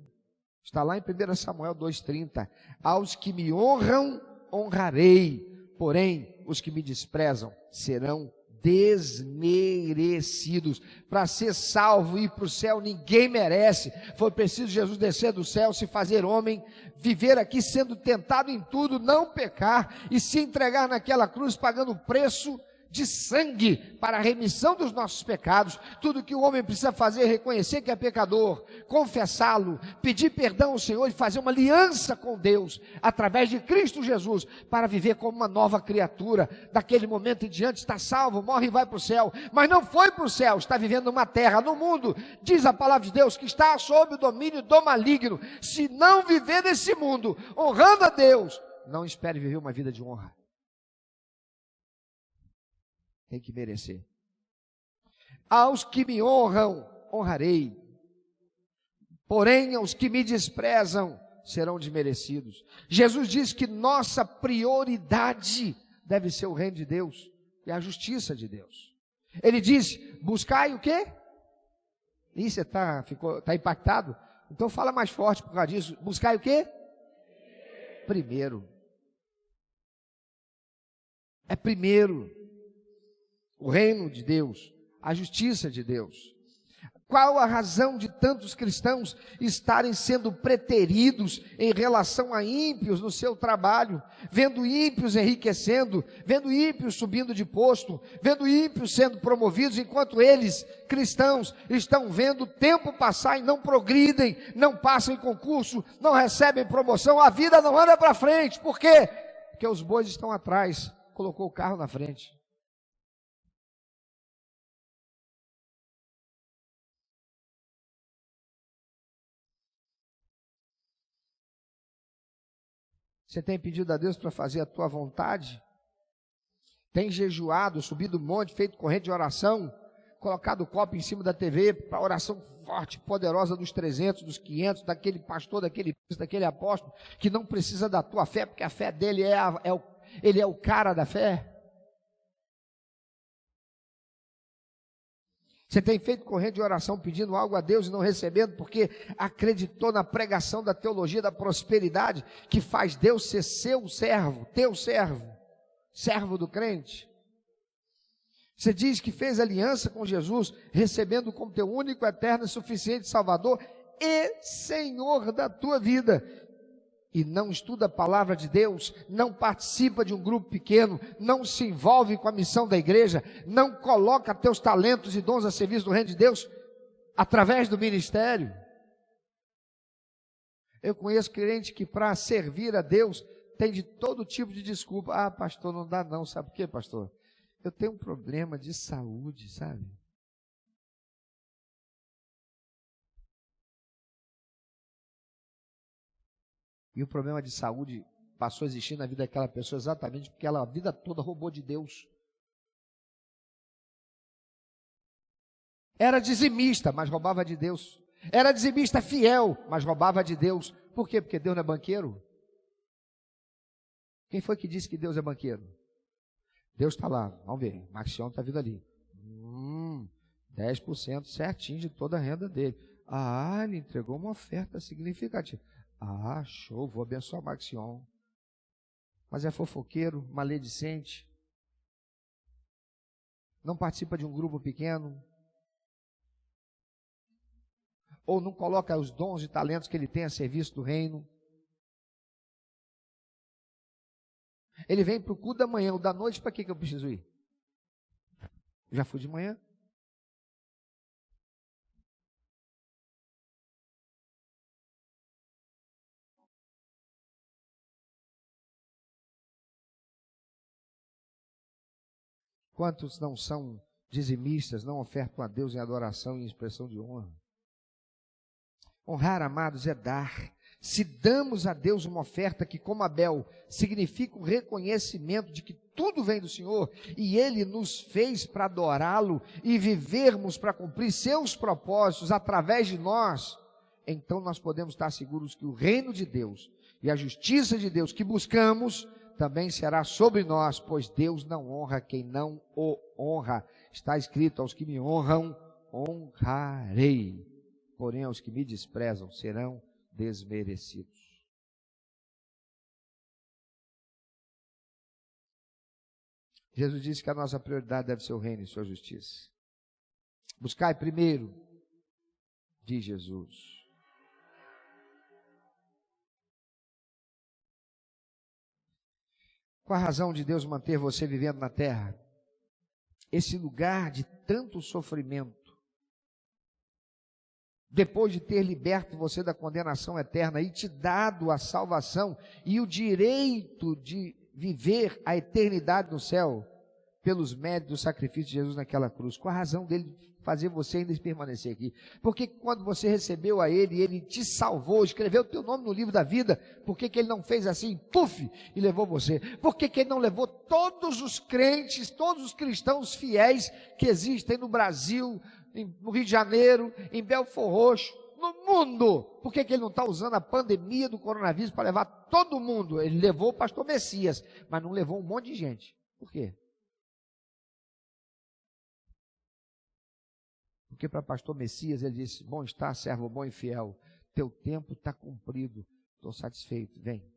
Está lá em 1 Samuel 2,30. Aos que me honram, honrarei, porém os que me desprezam serão desmerecidos. Para ser salvo e ir para o céu, ninguém merece. Foi preciso Jesus descer do céu, se fazer homem, viver aqui sendo tentado em tudo, não pecar e se entregar naquela cruz, pagando o preço de sangue para a remissão dos nossos pecados. Tudo que o homem precisa fazer é reconhecer que é pecador, confessá-lo, pedir perdão ao Senhor e fazer uma aliança com Deus, através de Cristo Jesus, para viver como uma nova criatura. Daquele momento em diante está salvo, morre e vai para o céu, mas não foi para o céu, está vivendo numa terra, no mundo, diz a palavra de Deus, que está sob o domínio do maligno. Se não viver nesse mundo, honrando a Deus, não espere viver uma vida de honra. Tem que merecer. Aos que me honram, honrarei, porém aos que me desprezam serão desmerecidos. Jesus diz que nossa prioridade deve ser o reino de Deus e a justiça de Deus. Ele diz: buscai o quê? Ih, você está impactado? Então fala mais forte por causa disso. Buscai o quê? Primeiro. É primeiro o reino de Deus, a justiça de Deus. Qual a razão de tantos cristãos estarem sendo preteridos em relação a ímpios no seu trabalho, vendo ímpios enriquecendo, vendo ímpios subindo de posto, vendo ímpios sendo promovidos, enquanto eles, cristãos, estão vendo o tempo passar e não progridem, não passam em concurso, não recebem promoção, a vida não anda para frente. Por quê? Porque os bois estão atrás, colocou o carro na frente. Você tem pedido a Deus para fazer a tua vontade? Tem jejuado, subido um monte, feito corrente de oração, colocado o copo em cima da TV para oração forte, poderosa dos 300, dos 500, daquele pastor, daquele apóstolo, que não precisa da tua fé, porque a fé dele ele é o cara da fé. Você tem feito corrente de oração pedindo algo a Deus e não recebendo porque acreditou na pregação da teologia da prosperidade que faz Deus ser seu servo, teu servo, servo do crente. Você diz que fez aliança com Jesus, recebendo como teu único, eterno e suficiente Salvador e Senhor da tua vida. E não estuda a palavra de Deus, não participa de um grupo pequeno, não se envolve com a missão da igreja, não coloca teus talentos e dons a serviço do reino de Deus através do ministério. Eu conheço crente que para servir a Deus tem de todo tipo de desculpa. Ah, pastor, não dá não. Sabe por quê, pastor? Eu tenho um problema de saúde, sabe? E o problema de saúde passou a existir na vida daquela pessoa exatamente porque ela a vida toda roubou de Deus. Era dizimista, mas roubava de Deus. Era dizimista fiel, mas roubava de Deus. Por quê? Porque Deus não é banqueiro? Quem foi que disse que Deus é banqueiro? Deus está lá, vamos ver, Maxion está vindo ali. 10% certinho de toda a renda dele. Ah, ele entregou uma oferta significativa. Ah, show, vou abençoar o Maxion. Mas é fofoqueiro, maledicente. Não participa de um grupo pequeno. Ou não coloca os dons e talentos que ele tem a serviço do reino. Ele vem para o culto da manhã, o da noite, para que eu preciso ir? Já fui de manhã. Quantos não são dizimistas, não ofertam a Deus em adoração e em expressão de honra? Honrar, amados, é dar. Se damos a Deus uma oferta que, como Abel, significa o reconhecimento de que tudo vem do Senhor e Ele nos fez para adorá-lo e vivermos para cumprir seus propósitos através de nós, então nós podemos estar seguros que o reino de Deus e a justiça de Deus que buscamos também será sobre nós, pois Deus não honra quem não o honra. Está escrito: aos que me honram, honrarei, porém aos que me desprezam serão desmerecidos. Jesus disse que a nossa prioridade deve ser o reino e sua justiça. Buscai primeiro, diz Jesus. Qual a razão de Deus manter você vivendo na terra? Esse lugar de tanto sofrimento, depois de ter liberto você da condenação eterna e te dado a salvação e o direito de viver a eternidade no céu, pelos méritos do sacrifício de Jesus naquela cruz. Qual a razão dele fazer você ainda permanecer aqui? Porque quando você recebeu a ele, ele te salvou, escreveu o teu nome no livro da vida, por que ele não fez assim, puf, e levou você? Por que ele não levou todos os crentes, todos os cristãos fiéis que existem no Brasil, no Rio de Janeiro, em Belford Roxo, no mundo? Por que ele não está usando a pandemia do coronavírus para levar todo mundo? Ele levou o pastor Messias, mas não levou um monte de gente. Por quê? Porque para pastor Messias ele disse: bom está, servo bom e fiel, teu tempo está cumprido, estou satisfeito, vem.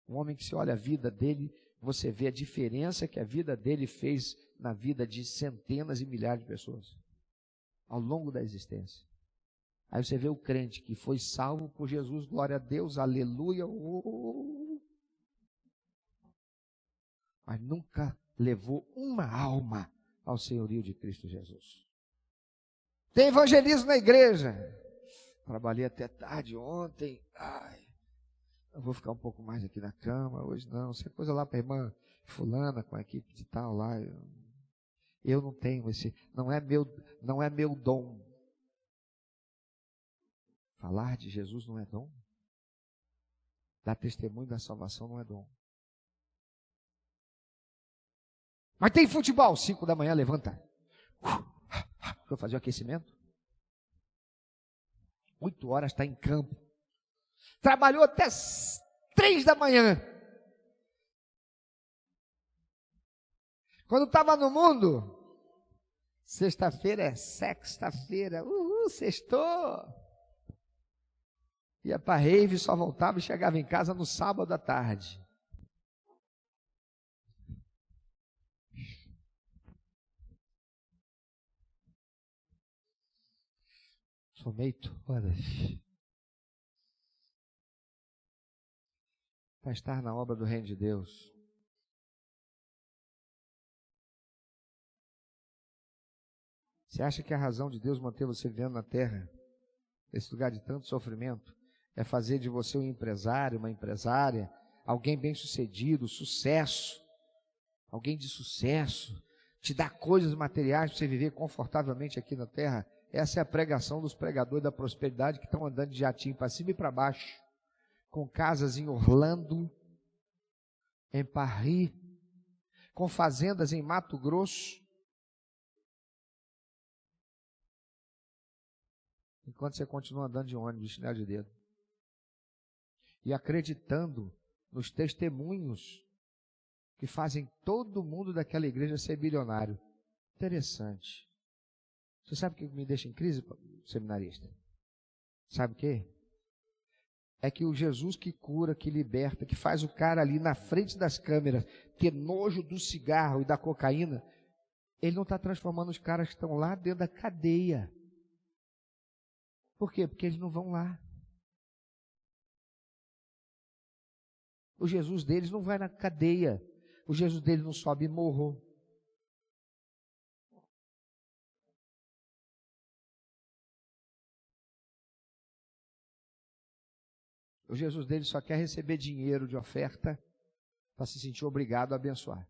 Um homem que se olha a vida dele, você vê a diferença que a vida dele fez na vida de centenas e milhares de pessoas, ao longo da existência. Aí você vê o crente que foi salvo por Jesus, glória a Deus, aleluia, mas nunca levou uma alma ao senhorio de Cristo Jesus. Tem evangelismo na igreja. Trabalhei até tarde ontem. Eu vou ficar um pouco mais aqui na cama. Hoje não. Isso é coisa lá para a irmã fulana com a equipe de tal lá. Eu não tenho esse. Não é meu dom. Falar de Jesus não é dom. Dar testemunho da salvação não é dom. Mas tem futebol, 5 da manhã, levanta. Vou fazer o aquecimento. 8 horas está em campo. Trabalhou até 3 da manhã. Quando estava no mundo, sexta-feira é sexta-feira. Sextou. Ia para rave, só voltava e chegava em casa no sábado à tarde. Someito horas para estar na obra do reino de Deus. Você acha que a razão de Deus manter você vivendo na terra, esse lugar de tanto sofrimento, é fazer de você um empresário, uma empresária, alguém bem sucedido, sucesso, alguém de sucesso, te dar coisas materiais para você viver confortavelmente aqui na terra? Essa é a pregação dos pregadores da prosperidade que estão andando de jatinho para cima e para baixo, com casas em Orlando, em Paris, com fazendas em Mato Grosso, enquanto você continua andando de ônibus, de chinelo de dedo, e acreditando nos testemunhos que fazem todo mundo daquela igreja ser bilionário. Interessante. Você sabe o que me deixa em crise, seminarista? Sabe o quê? É que o Jesus que cura, que liberta, que faz o cara ali na frente das câmeras ter nojo do cigarro e da cocaína, ele não está transformando os caras que estão lá dentro da cadeia. Por quê? Porque eles não vão lá. O Jesus deles não vai na cadeia. O Jesus deles não sobe morro. O Jesus dele só quer receber dinheiro de oferta para se sentir obrigado a abençoar.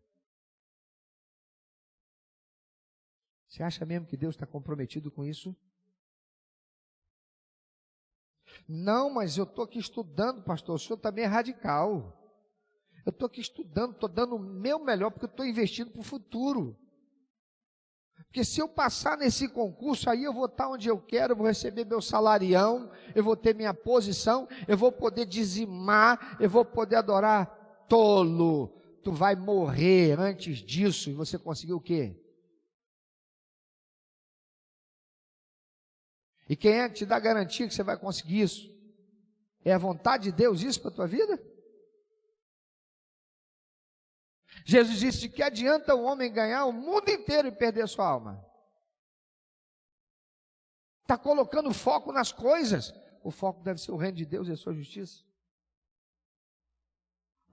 Você acha mesmo que Deus está comprometido com isso? Não, mas eu estou aqui estudando, pastor, o senhor também é radical. Eu estou aqui estudando, estou dando o meu melhor, porque eu estou investindo para o futuro. Porque se eu passar nesse concurso, aí eu vou estar onde eu quero, eu vou receber meu salarião, eu vou ter minha posição, eu vou poder dizimar, eu vou poder adorar. Tolo, tu vai morrer antes disso, e você conseguiu o quê? E quem é que te dá garantia que você vai conseguir isso? É a vontade de Deus isso para a tua vida? Jesus disse: de que adianta o homem ganhar o mundo inteiro e perder a sua alma? Está colocando foco nas coisas. O foco deve ser o reino de Deus e a sua justiça.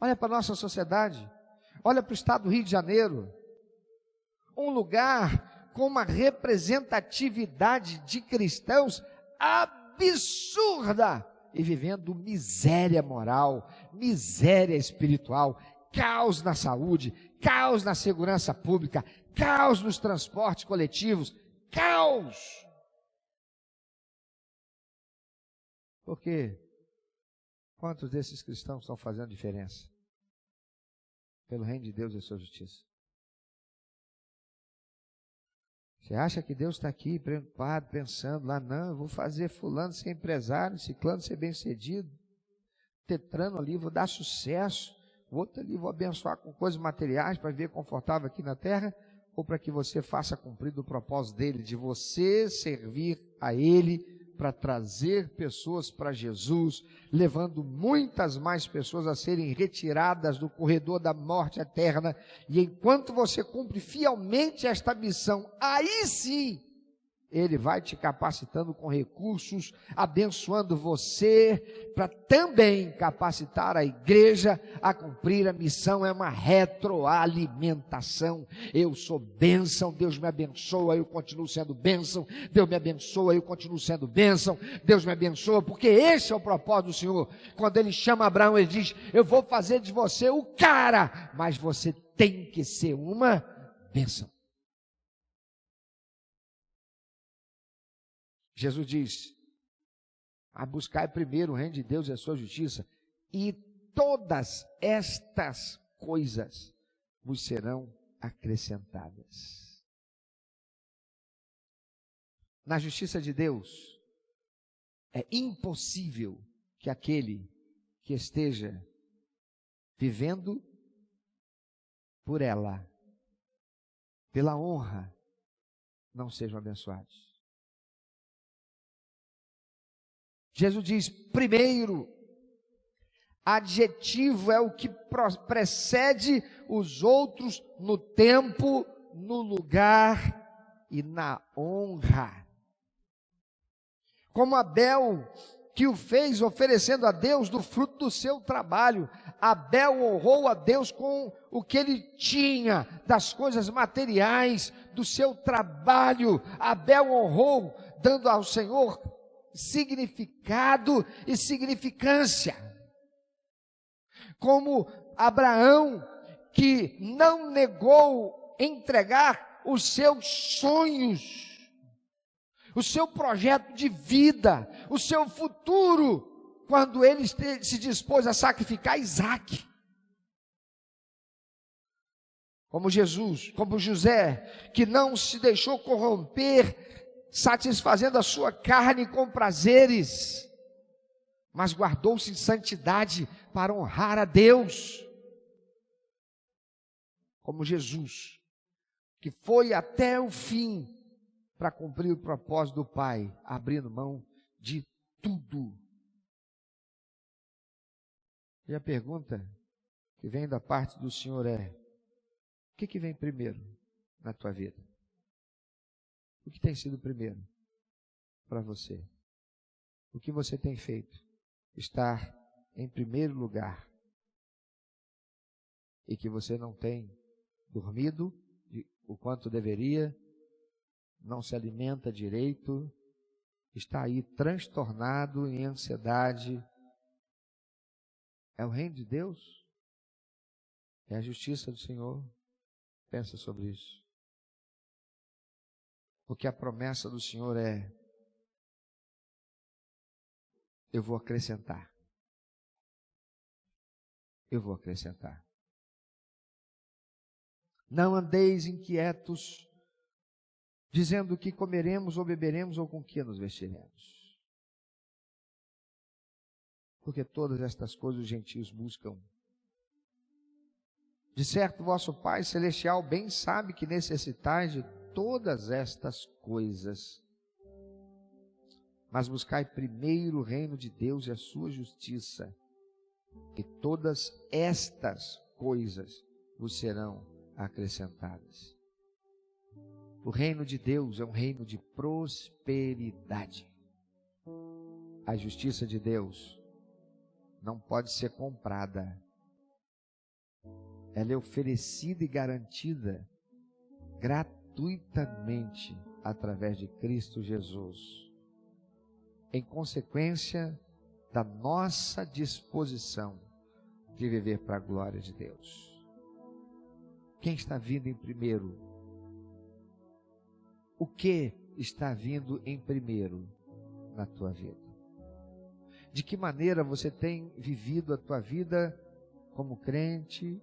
Olha para a nossa sociedade. Olha para o estado do Rio de Janeiro. Um lugar com uma representatividade de cristãos absurda. E vivendo miséria moral, miséria espiritual, caos na saúde, caos na segurança pública, caos nos transportes coletivos, caos. Por quê? Quantos desses cristãos estão fazendo diferença? Pelo reino de Deus e a sua justiça. Você acha que Deus está aqui preocupado, pensando lá, não, eu vou fazer fulano ser empresário, ciclano ser bem-sucedido, tetrano ali, vou dar sucesso, o outro ali vou abençoar com coisas materiais para viver confortável aqui na terra, ou para que você faça cumprir o propósito dele, de você servir a ele para trazer pessoas para Jesus, levando muitas mais pessoas a serem retiradas do corredor da morte eterna. E enquanto você cumpre fielmente esta missão, aí sim, ele vai te capacitando com recursos, abençoando você, para também capacitar a igreja a cumprir a missão. É uma retroalimentação. Eu sou bênção, Deus me abençoa, eu continuo sendo bênção. Deus me abençoa, eu continuo sendo bênção. Deus me abençoa, porque esse é o propósito do Senhor. Quando ele chama Abraão, ele diz: eu vou fazer de você o cara, mas você tem que ser uma bênção. Jesus diz: a buscar primeiro o reino de Deus e a sua justiça, e todas estas coisas vos serão acrescentadas. Na justiça de Deus, é impossível que aquele que esteja vivendo por ela, pela honra, não sejam abençoados. Jesus diz: primeiro, adjetivo é o que precede os outros no tempo, no lugar e na honra. Como Abel, que o fez oferecendo a Deus do fruto do seu trabalho. Abel honrou a Deus com o que ele tinha, das coisas materiais, do seu trabalho. Abel honrou, dando ao Senhor significado e significância. Como Abraão, que não negou entregar os seus sonhos, o seu projeto de vida, o seu futuro, quando ele se dispôs a sacrificar Isaque. Como Jesus, como José, que não se deixou corromper, satisfazendo a sua carne com prazeres, mas guardou-se em santidade para honrar a Deus. Como Jesus, que foi até o fim para cumprir o propósito do Pai, abrindo mão de tudo. E a pergunta que vem da parte do Senhor é: o que vem primeiro na tua vida? O que tem sido primeiro para você? O que você tem feito? Estar em primeiro lugar. E que você não tem dormido o quanto deveria, não se alimenta direito, está aí transtornado em ansiedade. É o reino de Deus? É a justiça do Senhor? Pensa sobre isso. Porque a promessa do Senhor é: eu vou acrescentar. Eu vou acrescentar. Não andeis inquietos, dizendo que comeremos ou beberemos ou com que nos vestiremos. Porque todas estas coisas os gentios buscam. De certo, vosso Pai Celestial bem sabe que necessitais de todas estas coisas. Mas buscai primeiro o reino de Deus e a sua justiça, e todas estas coisas vos serão acrescentadas. O reino de Deus é um reino de prosperidade. A justiça de Deus não pode ser comprada. Ela é oferecida e garantida gratuitamente através de Cristo Jesus, em consequência da nossa disposição de viver para a glória de Deus. Quem está vindo em primeiro? O que está vindo em primeiro na tua vida? De que maneira você tem vivido a tua vida como crente,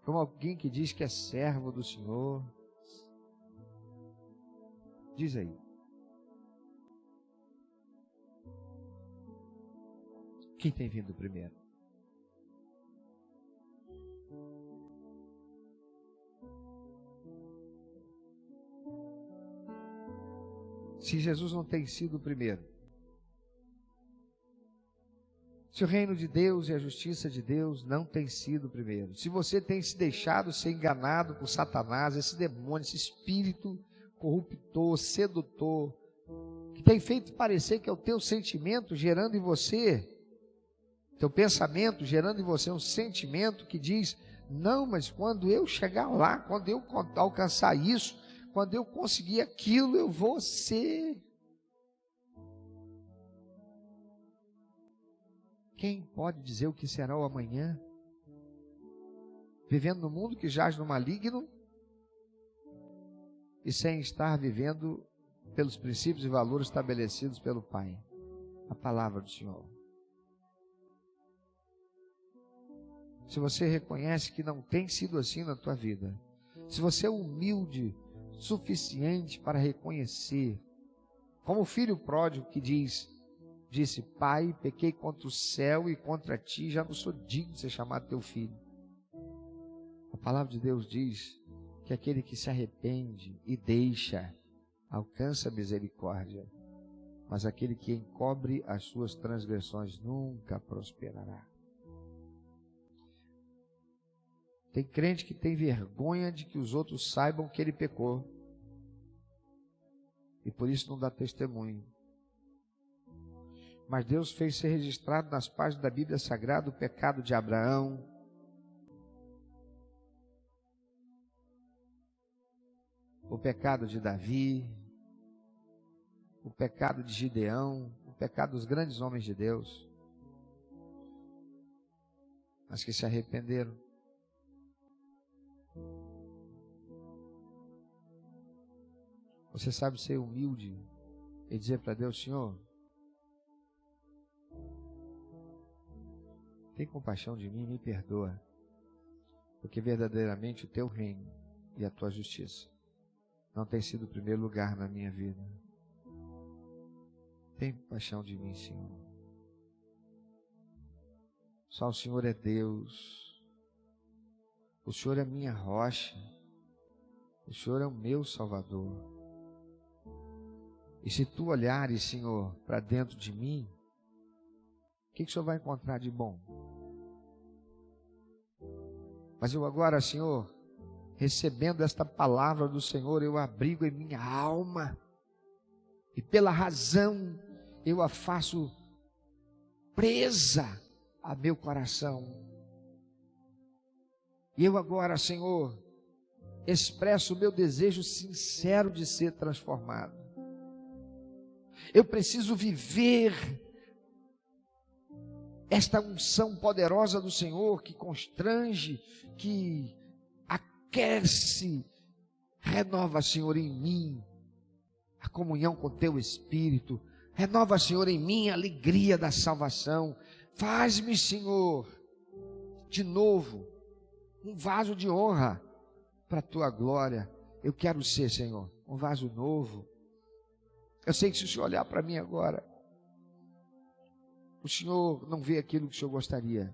como alguém que diz que é servo do Senhor? Diz aí. Quem tem vindo primeiro? Se Jesus não tem sido o primeiro, se o reino de Deus e a justiça de Deus não tem sido o primeiro, se você tem se deixado ser enganado por Satanás, esse demônio, esse espírito corruptor, sedutor, que tem feito parecer que é o teu sentimento gerando em você, teu pensamento gerando em você um sentimento que diz, não, mas quando eu chegar lá, quando eu alcançar isso, quando eu conseguir aquilo, eu vou ser. Quem pode dizer o que será o amanhã? Vivendo no mundo que jaz no maligno e sem estar vivendo pelos princípios e valores estabelecidos pelo Pai. A palavra do Senhor. Se você reconhece que não tem sido assim na tua vida, se você é humilde suficiente para reconhecer, como o filho pródigo que disse, Pai, pequei contra o céu e contra ti, já não sou digno de ser chamado teu filho. A palavra de Deus diz que aquele que se arrepende e deixa, alcança a misericórdia, mas aquele que encobre as suas transgressões nunca prosperará. Tem crente que tem vergonha de que os outros saibam que ele pecou. E por isso não dá testemunho. Mas Deus fez ser registrado nas páginas da Bíblia Sagrada o pecado de Abraão, o pecado de Davi, o pecado de Gideão, o pecado dos grandes homens de Deus, mas que se arrependeram. Você sabe ser humilde e dizer para Deus, Senhor, tem compaixão de mim, me perdoa, porque verdadeiramente o teu reino e a tua justiça não tem sido o primeiro lugar na minha vida. Tem compaixão de mim, Senhor. Só o Senhor é Deus. O Senhor é minha rocha. O Senhor é o meu Salvador. E se tu olhares, Senhor, para dentro de mim, o que o Senhor vai encontrar de bom? Mas eu agora, Senhor, recebendo esta palavra do Senhor, eu abrigo em minha alma, e pela razão eu a faço presa a meu coração. E eu agora, Senhor, expresso o meu desejo sincero de ser transformado. Eu preciso viver esta unção poderosa do Senhor que constrange, que aquece, renova, Senhor, em mim a comunhão com Teu Espírito, Renova, Senhor, em mim a alegria da salvação. Faz-me, Senhor, de novo, um vaso de honra para a tua glória. Eu quero ser, Senhor, um vaso novo. Eu sei que se o Senhor olhar para mim agora, o Senhor não vê aquilo que o Senhor gostaria.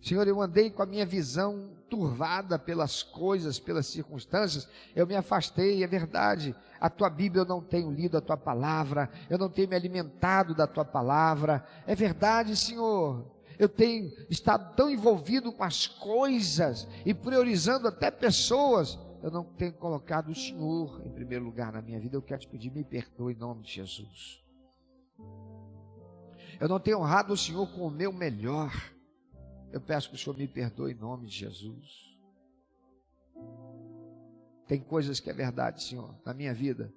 Senhor, eu andei com a minha visão turvada pelas coisas, pelas circunstâncias, eu me afastei, é verdade. A tua Bíblia eu não tenho lido, a tua palavra, eu não tenho me alimentado da tua palavra, é verdade, Senhor. Eu tenho estado tão envolvido com as coisas e priorizando até pessoas, eu não tenho colocado o Senhor em primeiro lugar na minha vida. Eu quero te pedir, me perdoe em nome de Jesus. Eu não tenho honrado o Senhor com o meu melhor. Eu peço que o Senhor me perdoe em nome de Jesus. Tem coisas que é verdade, Senhor, na minha vida.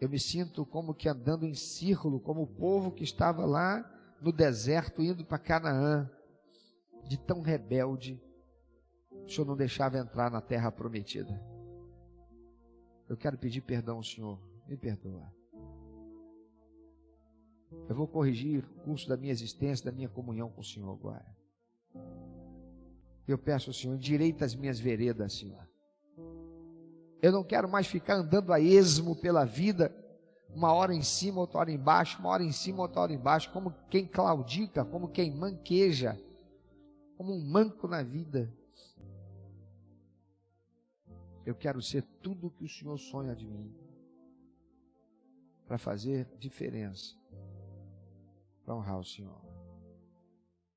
Eu me sinto como que andando em círculo, como o povo que estava lá no deserto, indo para Canaã, de tão rebelde. O Senhor não deixava entrar na terra prometida. Eu quero pedir perdão ao Senhor, me perdoa. Eu vou corrigir o curso da minha existência, da minha comunhão com o Senhor agora. Eu peço ao Senhor, endireita as minhas veredas, Senhor. Eu não quero mais ficar andando a esmo pela vida, uma hora em cima, outra hora embaixo, uma hora em cima, outra hora embaixo, como quem claudica, como quem manqueja, como um manco na vida. Eu quero ser tudo o que o Senhor sonha de mim, para fazer diferença, para honrar o Senhor.